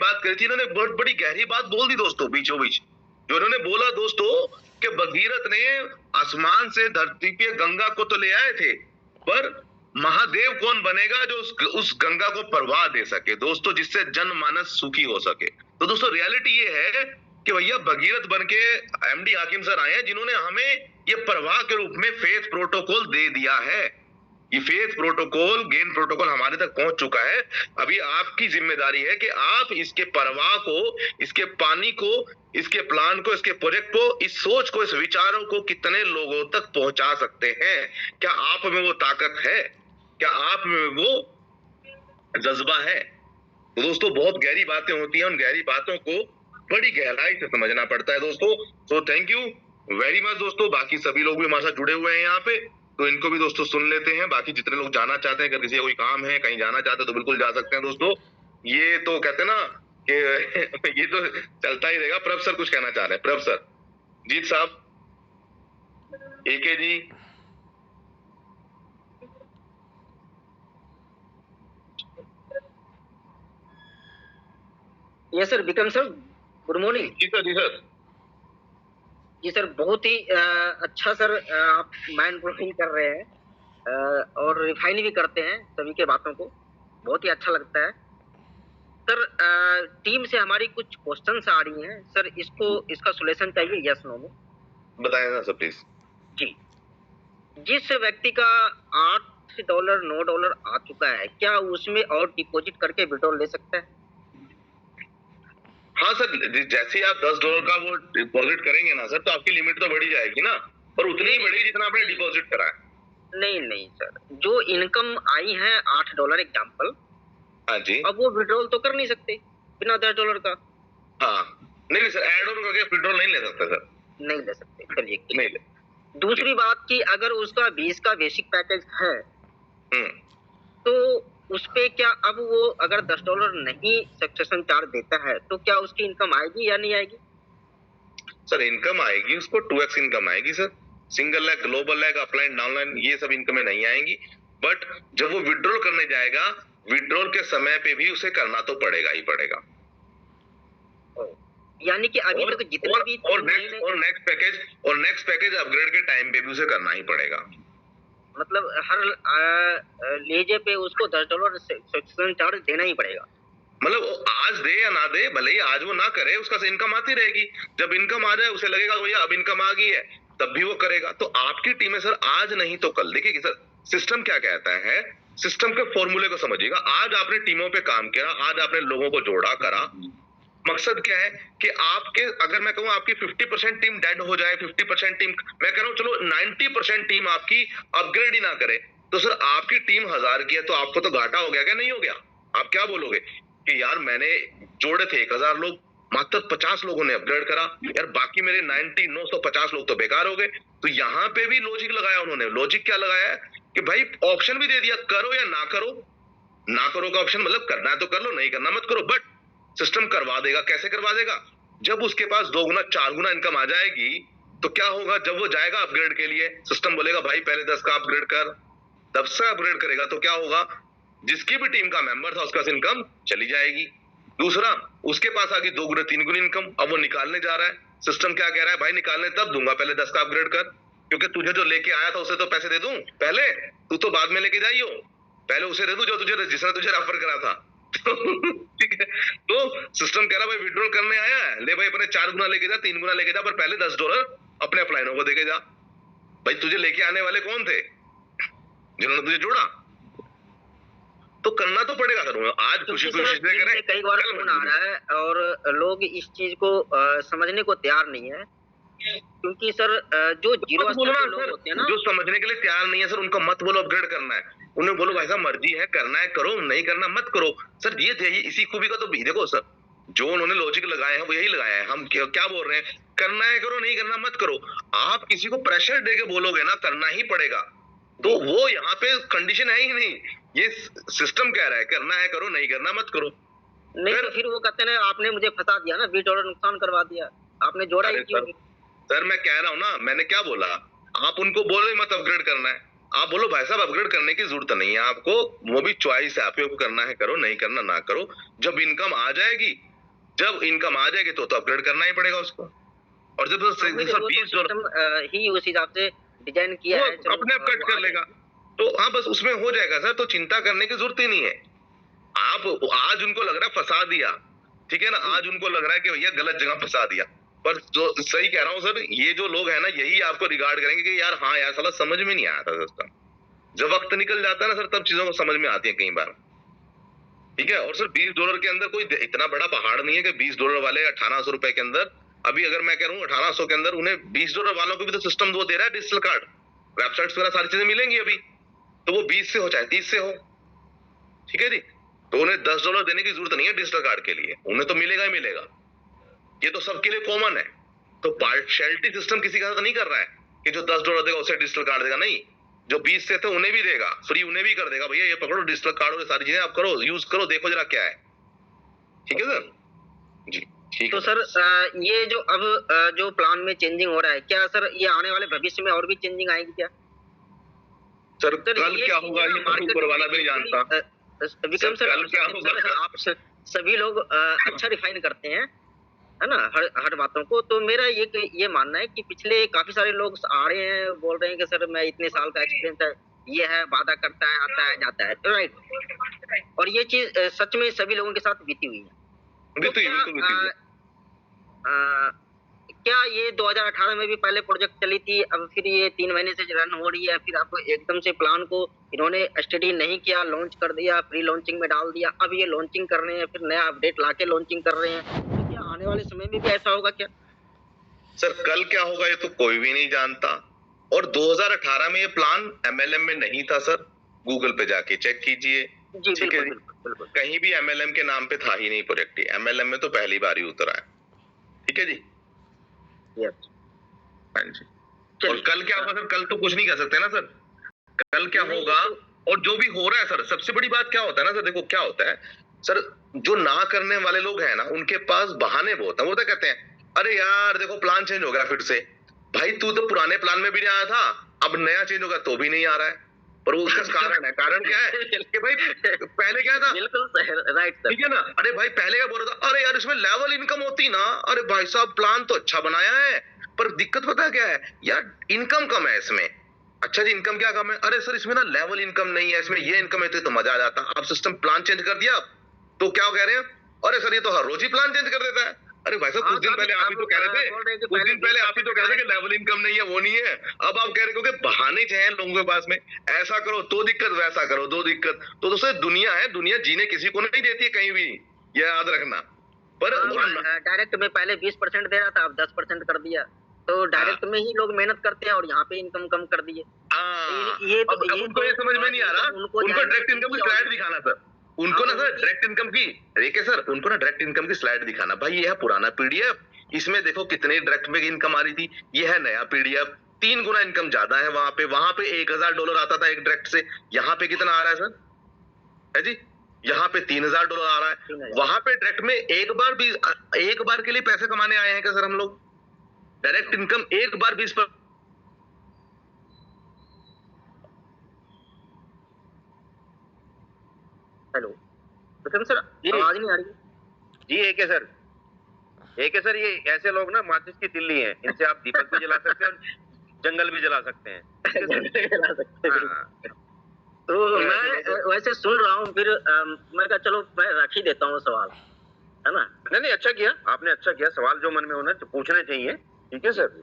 बात करी थी, इन्होंने बहुत बड़ी गहरी बात बोल दी दोस्तों बीचों बीच। जो इन्होंने बोला दोस्तों कि भगीरथ ने आसमान से धरती पे गंगा को तो ले आए थे, पर महादेव कौन बनेगा जो उस गंगा को प्रवाह दे सके दोस्तों, जिससे जनमानस सुखी हो सके। तो दोस्तों रियलिटी ये है कि भैया भगीरथ बन के एमडी हाकिम सर आए हैं, जिन्होंने हमें ये प्रवाह के रूप में फेथ प्रोटोकॉल दे दिया है। ये फेथ प्रोटोकॉल, गेन प्रोटोकॉल हमारे तक पहुंच चुका है। अभी आपकी जिम्मेदारी है कि आप इसके प्रवाह को, इसके पानी को, इसके प्लान को, इसके प्रोजेक्ट को, इस सोच को, इस विचारों को कितने लोगों तक पहुंचा सकते हैं। क्या आप में वो ताकत है? क्या आप में वो जज्बा है? तो दोस्तों बहुत गहरी बातें होती हैं, उन गहरी बातों को बड़ी गहराई से समझना पड़ता है दोस्तों। So thank you very much दोस्तों। बाकी सभी लोग भी हमारे साथ जुड़े हुए हैं यहाँ पे, तो इनको भी दोस्तों सुन लेते हैं। बाकी जितने लोग जाना चाहते हैं, अगर किसी का कोई काम है, कहीं जाना चाहते हैं तो बिल्कुल जा सकते हैं दोस्तों। ये तो कहते हैं ना कि ये तो चलता ही रहेगा। प्रभ सर कुछ कहना चाह रहे हैं? प्रभ सर, जीत साहब, AK ji, yes sir. Vikram sir, good morning. जी सर, जी सर। जी सर, बहुत ही अच्छा सर, आप माइंड ब्लोइंग कर रहे हैं और रिफाइन भी करते हैं सभी के बातों को, बहुत ही अच्छा लगता है सर। टीम से हमारी कुछ क्वेश्चंस आ रही हैं सर, इसका सॉल्यूशन चाहिए, यस नो में बताएं ना सर प्लीज। जी। जिस व्यक्ति का $8 $9 आ चुका है, क्या उसमें और डिपॉजिट करके विड्रॉल ले सकता है? हाँ सर, जैसे ही आप $10 का वो डिपॉजिट करेंगे ना सर, तो आपकी लिमिट तो बढ़ी जाएगी ना, पर उतनी ही बढ़ेगी जितना आपने डिपॉजिट करा है। नहीं सर, जो इनकम आई है $8 एग्जाम्पल, हाँ जी, अब वो विड्रॉल तो कर नहीं सकते बिना $10 का। हाँ नहीं सर, एड ऑन करके विड्रॉल नहीं ले सकते सर, नहीं ले सकते, चलिए। नहीं ले। दूसरी बात कि अगर उसका 20 का बेसिक पैकेज है, तो उस पे क्या अब वो अगर $10 नहीं सक्सेशन चार्ज देता है तो क्या उसकी इनकम आएगी या नहीं आएगी? सर इनकम आएगी, उसको 2x इनकम आएगी sir. Single leg, global leg, upline, downline, ये सब इनकमें नहीं आएंगी। बट जब वो विड्रॉल करने जाएगा, विड्रॉल के समय पे भी उसे करना तो पड़ेगा ही पड़ेगा। यानी कि अभी तक जितने भी और नेक्स्ट पैकेज अपग्रेड के टाइम पे भी उसे करना ही पड़ेगा। मतलब हर लेजे पे उसको $10 सक्सेशन चार्ज देना ही पड़ेगा। मतलब आज दे या ना दे, भले ही आज वो ना करे, उसका इनकम आती रहेगी। जब इनकम आ जाए उसे लगेगा भैया अब इनकम आ गई है, तब भी वो करेगा। तो आपकी टीम है सर, आज नहीं तो कल। देखिए सर, सिस्टम क्या कहता है, सिस्टम के फॉर्मूले को समझिएगा। आज आपने टीमों पे काम किया, आज आपने लोगों को जोड़ा, करा। मकसद क्या है कि आपके, अगर मैं कहूँ आपकी 50% टीम डेड हो जाए, 50% टीम, मैं कह रहा हूँ चलो 90% टीम आपकी अपग्रेड ही ना करे, तो सर आपकी टीम 1000 की है, तो आपको तो घाटा हो गया क्या? नहीं हो गया? आप क्या बोलोगे कि यार मैंने जोड़े थे 1000 लोग, मात्र 50 लोगों ने अपग्रेड करा, यार बाकी मेरे 950 लोग तो बेकार हो गए। तो यहाँ पे भी लॉजिक लगाया उन्होंने। लॉजिक क्या लगाया है कि भाई ऑप्शन भी दे दिया, करो या ना करो। ना करो का ऑप्शन मतलब करना है तो कर लो, नहीं करना मत करो। बट सिस्टम करवा देगा। कैसे करवा देगा? जब उसके पास 2 गुना 4 गुना इनकम आ जाएगी, तो क्या होगा, जब वो जाएगा अपग्रेड के लिए, सिस्टम बोलेगा भाई पहले 10 का अपग्रेड कर, 10 से अपग्रेड करेगा, तो क्या होगा, जिसकी भी टीम का मेंबर था उसका इनकम चली जाएगी। दूसरा, उसके पास आ गई 2 गुना 3 गुनी इनकम, अब वो निकालने जा रहा है। सिस्टम क्या कह रहा है, भाई निकालने तब दूंगा, पहले 10 का अपग्रेड कर, क्योंकि तुझे जो लेके आया था उसे तो पैसे दे दूं पहले, तू तो बाद में लेके जाइयो, पहले उसे दे दूं जो तुझे, जिसने तुझे रेफर करा था। ठीक है, तो सिस्टम कह रहा भाई विड्रॉल करने आया है, ले भाई अपने 4 गुना लेके जा, 3 गुना लेके जा, पर पहले $10 अपने अपलाइनों को देके जा। भाई तुझे लेके आने वाले कौन थे? जिन्होंने तुझे जोड़ा। तो करना तो पड़ेगा सर। आज खुशी खुशी से करें, कई बार फोन आ रहा है और लोग इस चीज को समझने को तैयार नहीं है, क्योंकि सर जो जीरो लोग होते हैं ना, जो समझने के लिए तैयार नहीं है सर, उनको मत बोलो अपग्रेड करना है। उन्हें बोलो भाई साहब मर्जी है, करना है करो, नहीं करना मत करो। सर ये थे, इसी खूबी का तो देखो सर, जो उन्होंने लॉजिक लगाए हैं वो यही लगाया है। हम क्या बोल रहे हैं, करना है करो, नहीं करना मत करो। आप किसी को प्रेशर दे के बोलोगे ना करना ही पड़ेगा, तो वो यहाँ पे कंडीशन है ही नहीं। ये सिस्टम कह रहा है करना है करो, नहीं करना मत करो। नहीं तो फिर वो कहते हैं आपने मुझे फंसा दिया ना, $20 नुकसान करवा दिया, आपने जोड़ा ही क्यों? सर मैं कह रहा हूँ ना, मैंने क्या बोला, आप उनको बोलो मत अपग्रेड करना है, आप बोलो भाई साहब अपग्रेड करने की जरूरत नहीं है आपको, वो भी चॉइस है आपको, करना है करो, नहीं करना ना करो। जब इनकम आ जाएगी जब इनकम आ जाएगी तो अपग्रेड करना ही पड़ेगा उसको। और जब सर सिस्टम ही उस हिसाब से डिजाइन किया वो है, चलो, अपने आप कट वो कर आ लेगा। जाएगी। तो हाँ, बस उसमें हो जाएगा सर, तो चिंता करने की जरूरत ही नहीं है। आप आज उनको लग रहा है फंसा दिया, ठीक है ना, आज उनको लग रहा है कि भैया गलत जगह फंसा दिया, पर जो सही कह रहा हूँ सर, ये जो लोग हैं ना, यही आपको रिगार्ड करेंगे कि यार हाँ यार, साला समझ में नहीं आया था सिस्टम। जब वक्त निकल जाता है ना सर, तब चीजों को समझ में आती है कई बार, ठीक है। और सर $20 के अंदर कोई इतना बड़ा पहाड़ नहीं है कि $20 वाले 1800 रुपए के अंदर, अभी अगर मैं कह रहा हूँ 1800 के अंदर उन्हें $20 वालों को भी तो सिस्टम वो दे रहा है, डिजिटल कार्ड, वेबसाइट्स वगैरह सारी चीजें मिलेंगी अभी, तो वो 20 से हो चाहे 30 से हो, ठीक है जी। तो उन्हें $10 देने की जरूरत नहीं है डिजिटल कार्ड के लिए, उन्हें तो मिलेगा ही मिलेगा, ये तो सबके लिए कॉमन है। तो पार्शियलिटी सिस्टम किसी का साथ नहीं कर रहा है कि जो $10 देगा उसे डिजिटल कार्ड देगा, नहीं, जो 20 से थे उन्हें भी देगा, फ्री उन्हें भी कर देगा, भैया ये पकड़ो डिजिटल कार्ड और सारी चीजें आप करो, यूज करो, देखो जरा क्या है, ठीक है सर जी। ठीक तो है सर ये जो अब जो प्लान में चेंजिंग हो रहा है, क्या सर ये आने वाले भविष्य में और भी चेंजिंग आएगी क्या? सर, सर कल ये क्या चीज़ होगा ना ये तो ऊपर वाला भी नहीं जानता। विक्रम सर, कल क्या होगा? सर, आप सभी लोग अच्छा डिफाइन करते हैं, है ना, हर बातों को। तो मेरा ये मानना है कि पिछले काफी सारे लोग आ रहे हैं, बोल रहे हैं कि सर मैं इतने साल का एक्सपीरियंस है, ये है, वादा करता है, आता है, जाता है, राइट। और ये चीज सच में सभी लोगों के साथ बीती हुई है। तो बिल्कुल क्या ये 2018 में भी पहले प्रोजेक्ट चली थी, अब फिर ये 3 महीने से रन हो रही है, फिर अब एकदम से प्लान को इन्होंने स्टडी नहीं किया, लॉन्च कर दिया, प्री लॉन्चिंग में डाल दिया, अब ये लॉन्चिंग कर रहे हैं, फिर नया अपडेट लाके लॉन्चिंग कर रहे हैं। तो क्या आने वाले समय में भी ऐसा होगा क्या? सर, कल क्या होगा ये तो कोई भी नहीं जानता। और 2018 में ये प्लान MLM में नहीं था सर, गूगल पे जाके चेक कीजिए, जी ठीक है जी। बिल्कुल। कहीं भी MLM के नाम पे था ही नहीं प्रोजेक्ट, MLM में तो पहली बार ही उतरा है, ठीक है जी। यस, हाँ जी। और कल क्या होगा सर, कल तो कुछ नहीं कह सकते ना सर, कल क्या होगा। और जो भी हो रहा है सर, सबसे बड़ी बात क्या होता है ना सर, देखो क्या होता है सर, जो ना करने वाले लोग हैं ना, उनके पास बहाने बहुत है। वो तो कहते हैं अरे यार देखो प्लान चेंज हो गया फिर से, भाई तू तो पुराने प्लान में भी नहीं आया था, अब नया चेंज होगा तो भी नहीं आ रहा है। पर वो उसका कारण है, कारण क्या है कि भाई पहले क्या था, बिल्कुल राइट सर, ठीक है ना। अरे भाई पहले क्या बोल रहा था, अरे यार इसमें लेवल इनकम होती ना, अरे भाई साहब प्लान तो अच्छा बनाया है, पर दिक्कत पता है क्या है यार, इनकम कम है इसमें। अच्छा जी, इनकम क्या कम है, अरे सर इसमें ना लेवल इनकम नहीं है, इसमें ये इनकम है तो मजा आ जाता। अब सिस्टम प्लान चेंज कर दिया, तो क्या कह रहे हैं, अरे सर ये तो हर रोज ही प्लान चेंज कर देता है। अरे भाई साहब, कुछ दिन पहले आप ही तो कह रहे थे, कुछ दिन पहले आप ही तो कह रहे थे कि लेवल इनकम नहीं है, वो नहीं है। अब आप कह रहे हो कि बहाने चाहिए लोगों के पास में, ऐसा करो तो दिक्कत, वैसा करो तो दिक्कत। तो दोस्तों दुनिया है, दुनिया जीने किसी को नहीं देती है कहीं भी, ये याद रखना। पर डायरेक्ट में पहले 20% दे रहा था, अब 10% कर दिया, तो डायरेक्ट में ही लोग मेहनत करते हैं और यहाँ पे इनकम कम कर दिए। अब उनको ये समझ में नहीं आ रहा, उनको डायरेक्ट इनकम की स्लाइड दिखाना सर, उनको ना सर डायरेक्ट इनकम की, देखिए सर उनको ना डायरेक्ट इनकम की स्लाइड दिखाना, भाई ये है पुराना PDF, इसमें देखो कितने डायरेक्ट में इनकम आ रही थी, ये है नया PDF, 3 गुना इनकम ज्यादा है वहां पे $1000 आता था एक डायरेक्ट से, यहाँ पे कितना आ रहा है सर, है जी, यहाँ पे $3000 आ रहा है। वहां पे डायरेक्ट में एक बार के लिए पैसे कमाने आए हैं क्या सर हम लोग? डायरेक्ट इनकम एक बार 20 पर हेलो विक्रम सर, आवाज नहीं आ रही जी। एक है सर, ये ऐसे लोग ना माचिस की तिल्ली हैं, इनसे आप दीपक भी जला सकते हैं और जंगल भी जला सकते हैं। तो मैं वैसे सुन रहा हूँ, फिर मैं कहा चलो मैं रख ही देता हूँ सवाल, है ना। नहीं अच्छा किया आपने, अच्छा किया। सवाल जो मन में होना तो पूछने चाहिए, ठीक है सर,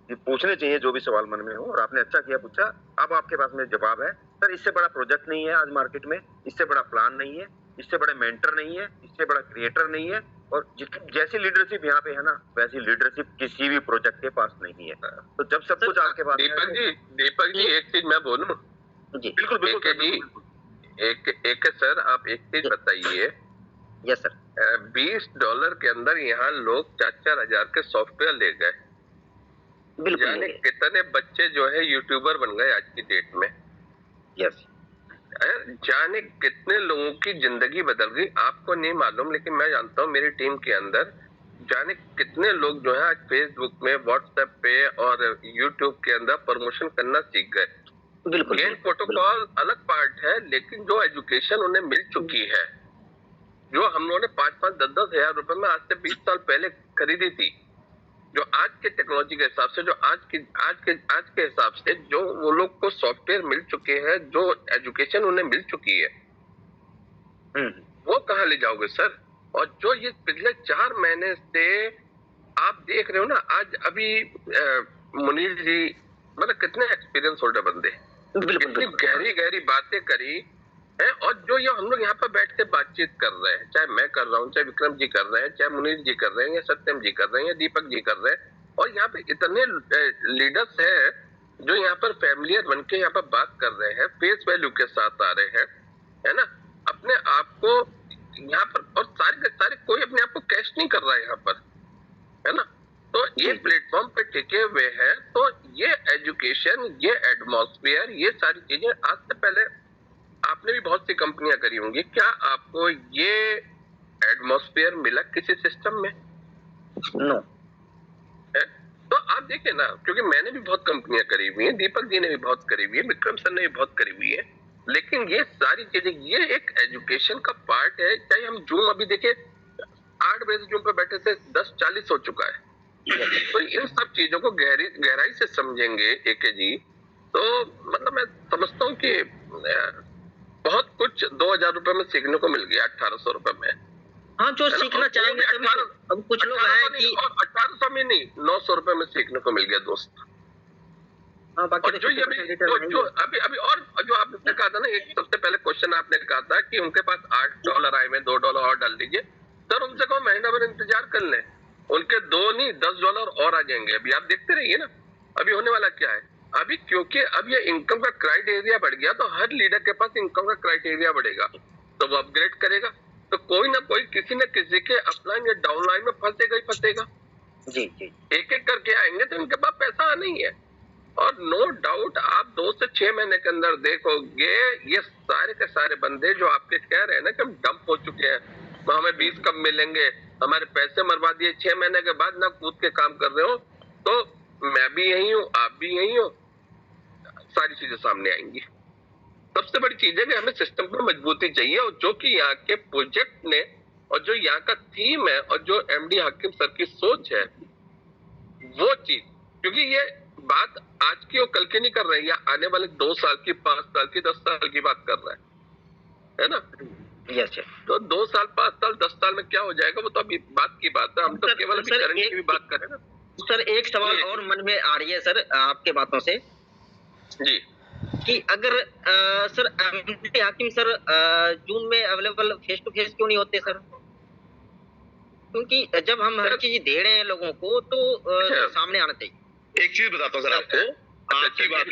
ये पूछने चाहिए जो भी सवाल मन में हो, और आपने अच्छा किया पूछा। अब आपके पास में जवाब है सर, इससे बड़ा प्रोजेक्ट नहीं है आज मार्केट में, इससे बड़ा प्लान नहीं है, इससे बड़ा मेंटर नहीं है, इससे बड़ा क्रिएटर नहीं है, और जैसी लीडरशिप यहाँ पे है ना, वैसी लीडरशिप किसी भी प्रोजेक्ट के पास नहीं है। तो जब सब कुछ आपके पास, दीपक जी एक चीज मैं बोलूं जी? बिल्कुल एक सर आप एक चीज बताइए। Yes sir. $20 के अंदर यहाँ लोग 4-4 हजार के सॉफ्टवेयर ले गए, बिल्कुल। कितने बच्चे जो है यूट्यूबर बन गए आज की डेट में। यस। जाने कितने लोगों की जिंदगी बदल गई, आपको नहीं मालूम, लेकिन मैं जानता हूँ मेरी टीम के अंदर जाने कितने लोग जो है आज फेसबुक में, व्हाट्सएप पे और यूट्यूब के अंदर प्रमोशन करना सीख गए। बिल्कुल। गेन प्रोटोकॉल अलग पार्ट है, लेकिन जो एजुकेशन उन्हें मिल चुकी है जो हम लोगों ने 5-5, 10-10 हजार रुपए में आज से 20 साल पहले खरीदी थी, जो आज के टेक्नोलॉजी के हिसाब से, जो आज के हिसाब से जो वो लोग को सॉफ्टवेयर मिल चुके हैं, जो एजुकेशन उन्हें मिल चुकी है, वो कहाँ ले जाओगे सर? और जो ये पिछले 4 महीने से आप देख रहे हो ना, आज अभी मुनीर जी मतलब कितने एक्सपीरियंस होल्डर बंदे, कितनी गहरी गहरी बातें करी है। और जो ये हम लोग यहाँ पर बैठ के बातचीत कर रहे हैं, चाहे मैं कर रहा हूँ, चाहे विक्रम जी कर रहे हैं, चाहे मुनीर जी कर रहे हैं, या सत्यम जी कर रहे हैं, या दीपक जी कर रहे हैं, और यहाँ पे इतने लीडर्स हैं जो यहाँ पर फैमिलियर बन के यहाँ पर बात कर रहे हैं, फेस वैल्यू के साथ आ रहे हैं, है ना, अपने आप को यहाँ पर, और सारे के सारे कोई अपने आप को कैश नहीं कर रहा है यहाँ पर, है ना। तो ये प्लेटफॉर्म पे टिके हुए हैं, तो ये एजुकेशन, ये एटमॉस्फेयर, ये सारी चीजें, आज से पहले आपने भी बहुत सी कंपनियां करी होंगी, क्या आपको ये एटमॉस्फेयर मिला किसी सिस्टम में? नो। तो आप देखिए ना, क्योंकि मैंने भी बहुत कंपनियां करी हुई हैं, दीपक जी ने भी बहुत करी हुई है, विक्रम सर ने भी बहुत करी हुई है, लेकिन ये सारी चीजें, ये एक एजुकेशन का पार्ट है। चाहे हम जूम अभी देखे 8 बजे जूम पे बैठे थे, 10:40 हो चुका है। तो इन सब चीजों को गहराई से समझेंगे एके जी, तो मतलब मैं समझता हूँ कि बहुत कुछ 2000 रुपए में सीखने को मिल गया 1800 रुपए में। हाँ, जो सीखना चाहेंगे तभी तो। अब कुछ लोग हैं कि 1800 में नहीं, 900 रुपए में सीखने को मिल गया दोस्त। हाँ, बाकी और जो ये अभी और जो आपने कहा था ना, एक सबसे पहले क्वेश्चन आपने कहा था कि उनके पास $8 आए में $2 और डाल दीजिए, सर उनसे कहो महीना भर इंतजार कर लें, उनके 2 नहीं $10 और आ जाएंगे। अभी आप देखते रहिए ना, अभी होने वाला क्या है, अभी क्योंकि अब ये इनकम का क्राइटेरिया बढ़ गया, तो हर लीडर के पास इनकम का क्राइटेरिया बढ़ेगा, तो वो अपग्रेड करेगा, तो कोई ना कोई किसी न किसी के अपलाइन या डाउनलाइन में फंसेगा ही फंसेगा। जी जी, एक एक करके आएंगे तो इनके पास पैसा आना ही है। और नो डाउट आप 2 से 6 महीने के अंदर देखोगे, ये सारे के सारे बंदे जो आपके कह रहे हैं ना कि हम डंप हो चुके हैं, तो हमें 20 कब मिलेंगे, हमारे पैसे मरवा दिए, 6 महीने के बाद ना कूद के काम कर रहे हो, तो मैं भी यही हूँ, आप भी यही हो, सारी चीजें सामने आएंगी। सबसे बड़ी चीज है कि हमें सिस्टम पर मजबूती चाहिए, और जो कि यहाँ के प्रोजेक्ट ने, और जो यहाँ का थीम है, और जो एमडी हाकिम सर की सोच है, वो चीज, क्योंकि ये बात आज की और कल की नहीं कर रहे हैं, या आने वाले 2 साल की, 5 साल की, 10 साल की बात कर रहा है ना। Yes sir. तो 2 साल, 5 साल, 10 साल में क्या हो जाएगा, वो तो अभी बात की बात है, हम तो केवल करंट की भी बात करें ना। सर एक सवाल और मन में आ रही है सर आपके बातों से, जी, कि अगर सर एमडी हाकिम सर जूम में अवेलेबल फेस टू फेस क्यों नहीं होते सर? क्योंकि जब हम हर चीज दे रहे हैं लोगों को, तो सामने आना चाहिए। एक चीज बताता हूँ सर आपको, आपकी बात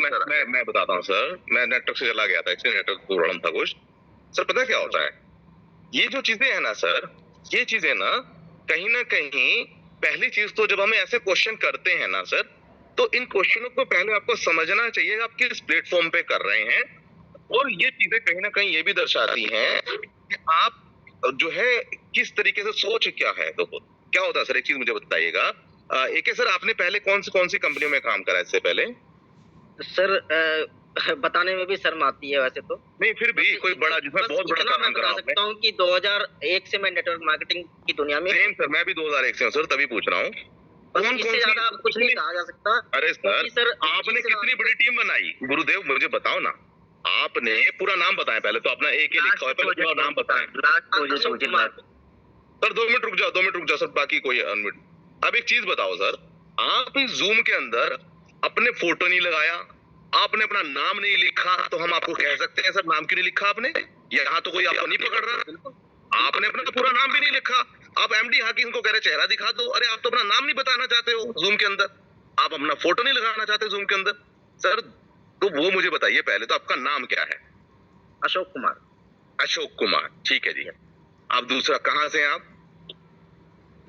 मैं बताता हूँ सर, मैं नेटवर्क से चला गया था, एक्चुअली नेटवर्क प्रॉब्लम था कुछ। सर पता क्या होता है, ये जो चीजें है ना सर, ये चीजें ना कहीं पहली चीज तो जब हमें ऐसे क्वेश्चन करते हैं ना सर, तो इन क्वेश्चनों को पहले आपको समझना चाहिए आप किस प्लेटफॉर्म पे कर रहे हैं, और ये चीजें कहीं ना कहीं ये भी दर्शाती हैं कि आप जो है किस तरीके से सोच क्या है। तो क्या होता है सर, एक चीज मुझे बताइएगा, एक सर आपने पहले कौन सी कंपनी में काम करा इससे पहले? सर बताने में भी शर्म आती है वैसे तो। नहीं फिर भी कोई बड़ा, जिसमें बहुत बड़ा काम करा बता सकता हूँ कि 2001 से मैं नेटवर्क मार्केटिंग की दुनिया में। सेम सर, मैं भी 2001 से हूँ सर, तभी पूछ रहा हूँ। इससे ज्यादा कुछ नहीं कहा जा सकता। अरे सर आपने कितनी बड़ी टीम बनाई, गुरुदेव मुझे बताओ ना, आपने पूरा नाम बताएं पहले तो, अपना एक ही लिखा है, पहले पूरा नाम बताएं। सर 2 मिनट रुक जाओ सर, बाकी कोई अनमिट। अब एक चीज बताओ सर, आप इस जूम के अंदर अपने फोटो नहीं लगाया, आपने अपना नाम नहीं लिखा, तो हम आपको कह सकते हैं सर नाम क्यों नहीं लिखा आपने? यहाँ तो कोई आपको नहीं पकड़ रहा, आपने अपना पूरा नाम भी नहीं लिखा। आप एमडी हाकिम को कह रहे चेहरा दिखा दो, अरे आप तो अपना नाम नहीं बताना चाहते हो जूम के अंदर, आप अपना फोटो नहीं लगाना चाहते जूम के अंदर। सर तो वो मुझे बताइए पहले तो, आपका नाम क्या है? अशोक कुमार। अशोक कुमार, ठीक है जी। आप दूसरा कहाँ से हैं आप?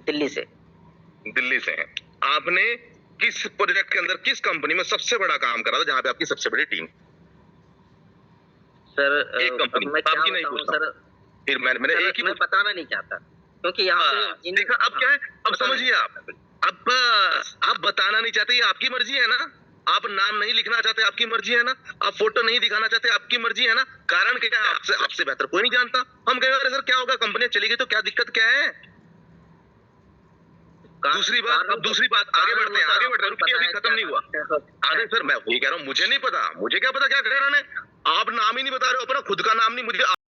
दिल्ली से। दिल्ली से हैं। आपने किस प्रोजेक्ट के अंदर, किस कंपनी में सबसे बड़ा काम करा था जहाँ पे आपकी सबसे बड़ी टीम? सर एक कंपनी, आपकी नहीं पूछता सर, फिर मैंने एक ही मैं बताना नहीं चाहता, क्योंकि यहाँ पे देखा अब क्या है, अब समझिए आप बताना नहीं चाहते, ये आपकी मर्जी है ना, आप नाम नहीं लिखना चाहते, आपकी मर्जी है ना, आप फोटो नहीं दिखाना चाहते, आपकी मर्जी है ना, कारण क्या है? आपसे बेहतर कोई नहीं जानता। हम कहेंगे अरे सर क्या होगा, कंपनी चली गई तो क्या दिक्कत क्या है? दूसरी बात आगे बढ़ते हैं, रुकिए, अभी खत्म नहीं हुआ। अरे सर मैं वही कह रहा हूँ, मुझे नहीं पता, मुझे क्या पता क्या कह रहा है। आप नाम ही नहीं बता रहे हो अपना, खुद का नाम नहीं, मुझे